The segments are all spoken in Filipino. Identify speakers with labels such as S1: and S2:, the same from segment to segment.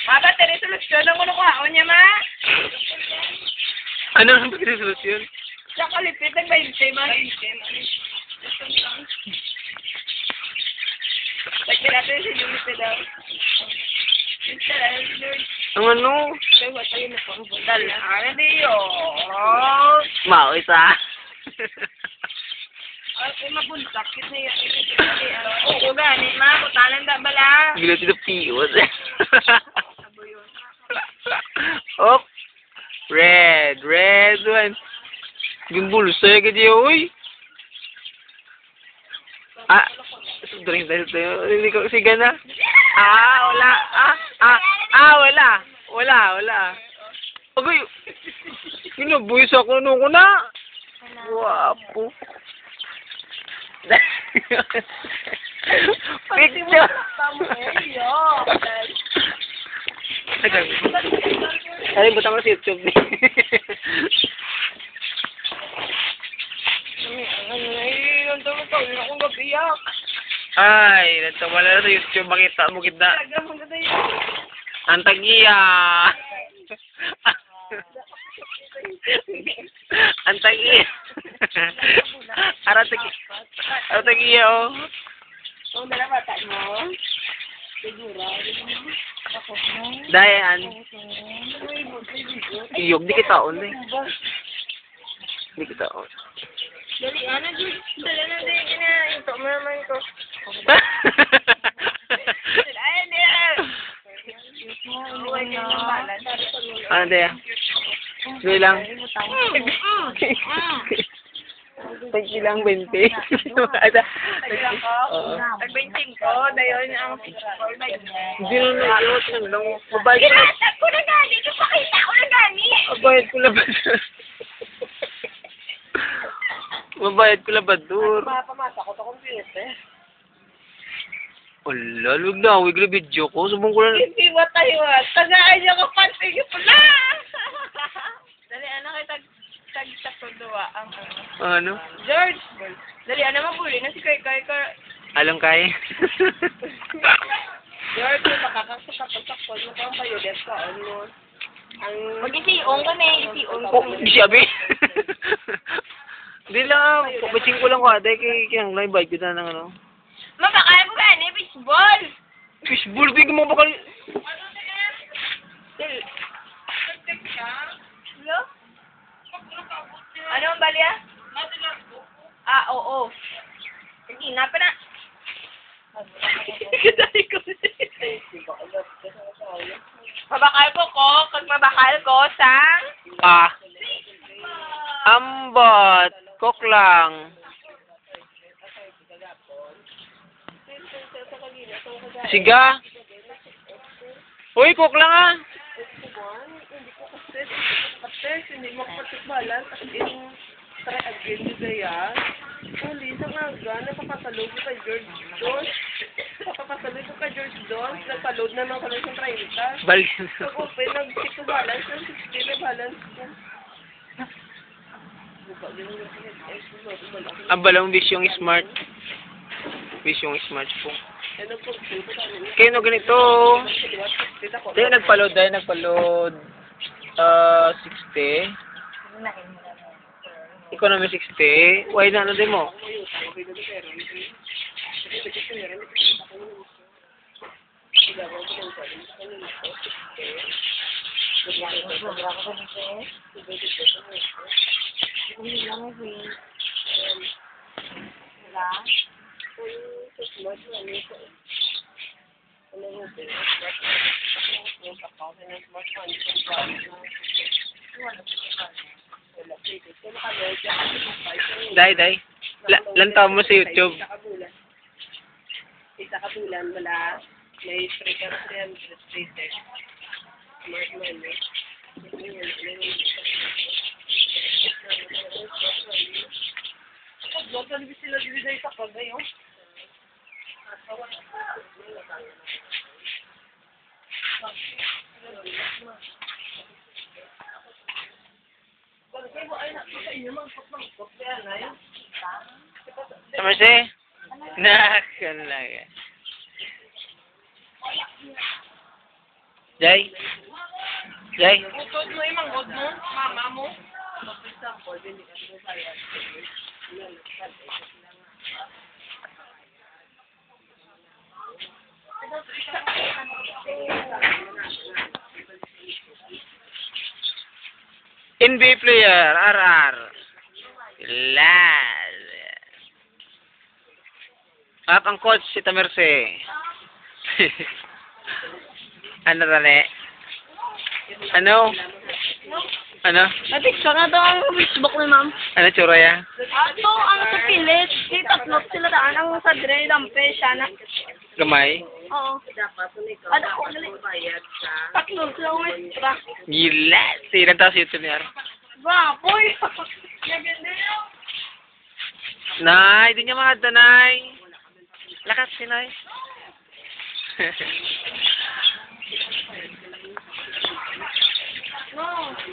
S1: Maba, resolusyon ang ulo ko haon niya, ma.
S2: Ano ang pagresolusyon?
S1: Sa kalipit, nag-20, ma. Lagyan natin sa unit na daw.
S2: Ang ano?
S1: Ano yun?
S2: Mau isa.
S1: Ay, mabuntak. Oo, gani, ma. Kutalan da bala.
S2: Gila tidak piwas. Op. Red one. Gimbulsa ka diyo, uy. Ah, drink tayo. Hindi ko siga na. Wala. Wala. Agoy. Kinabuhis ako nung ko na. Wapo. Picture. Ay, buta mo sa YouTube. Ay, nagtawala na sa YouTube. Makita mo kita. Ang tagiya. Ang tagiya. Ara tagiya, oh.
S1: Kung nalabata mo, siguro,
S2: Dayan. Iyog, di kita on, eh. Di kita on.
S1: dali, ano, Jules? Dali na din, ito mo naman ko. Ayan,
S2: Ano, Daya? Sige lang. Sige lang, 20.
S1: Nagbilang ko? Nag-20 ko, dayon ang
S2: Hindi na lang. Mabayad ko na.
S1: Ginasag ko na gani! Ipakita ko na gani!
S2: Mabayad ko na ba? Mabayad ko na ba, Dur?
S1: Pamasa ko to computer.
S2: Wala, luwag na. Huwag na video ko. Subong ko na.
S1: Hindi ba tayo? Tagaan niya ko pansin ko pala! Dali, ano kayo tag-takodoa ang
S2: Ano?
S1: George! Dali, ano mabuli na si Kay.
S2: Alam kay.
S1: George, makakasakapag-sakpag mo kang kayo. That's ka, ano? Mag-isiong ka na, isiong ka.
S2: Oh, di sabi. Hindi lang. Pupaching ko lang ko ate. Kaya ang live bike kita ng ano.
S1: Mabakal mo ba? Baseball!
S2: Fishball. Di ko mabakal.
S1: Hello? Ano ang balya? Oo. Sige, napa na. Kadali ko. Mabakal ko. Kag mabakal ko, sang?
S2: Ambot. Cook lang. Siga. Uy, cook lang ah.
S1: Hindi mo kapatid-balan. At yung try again ni Gaya. Uli, sa nga, napapasalood ko kay George Dons. Napapasalood ko kay George Dons. Nagpaload na ng kalang sa 30.
S2: Balik.
S1: Pag-open, nag-check ko balance. Ng 60 na balance ko.
S2: Ang balong bisyong smart. Bisyong smart po. Kaya no ganito. Tayo nagpaload. 60. Economy 60. Why na ano din mo? Day. Lantaw mo sa YouTube.
S1: Isa ka bulan, wala. May free ka 300 pesos. Smart money. Doon sila dibigay sa pagay, oh.
S2: Sama si? Nakakalaga. Jay? Jay?
S1: Utod mo yung manggod mo, mama mo. Mapisa ko, hindi ka mo kaya.
S2: NBA player, RR. Lal. At ang coach, si Tamerse. Ano rane? Ano? Ano?
S3: Napicture na daw ang Facebook ni ma'am.
S2: Ano tsura ya?
S3: Ato, ang sa pilit. Di tatlot sila daan ang sa dre, lampe, siya na.
S2: Gamay?
S3: Oo. Ada ko nali. Tatlot sila ang extra.
S2: Gila. Sinan tayo sa YouTube niya.
S3: Ba, boy. Naganda yun.
S2: Nay, di niya makadto, Nay. Lakas si Nay.
S3: No.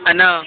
S2: Ano?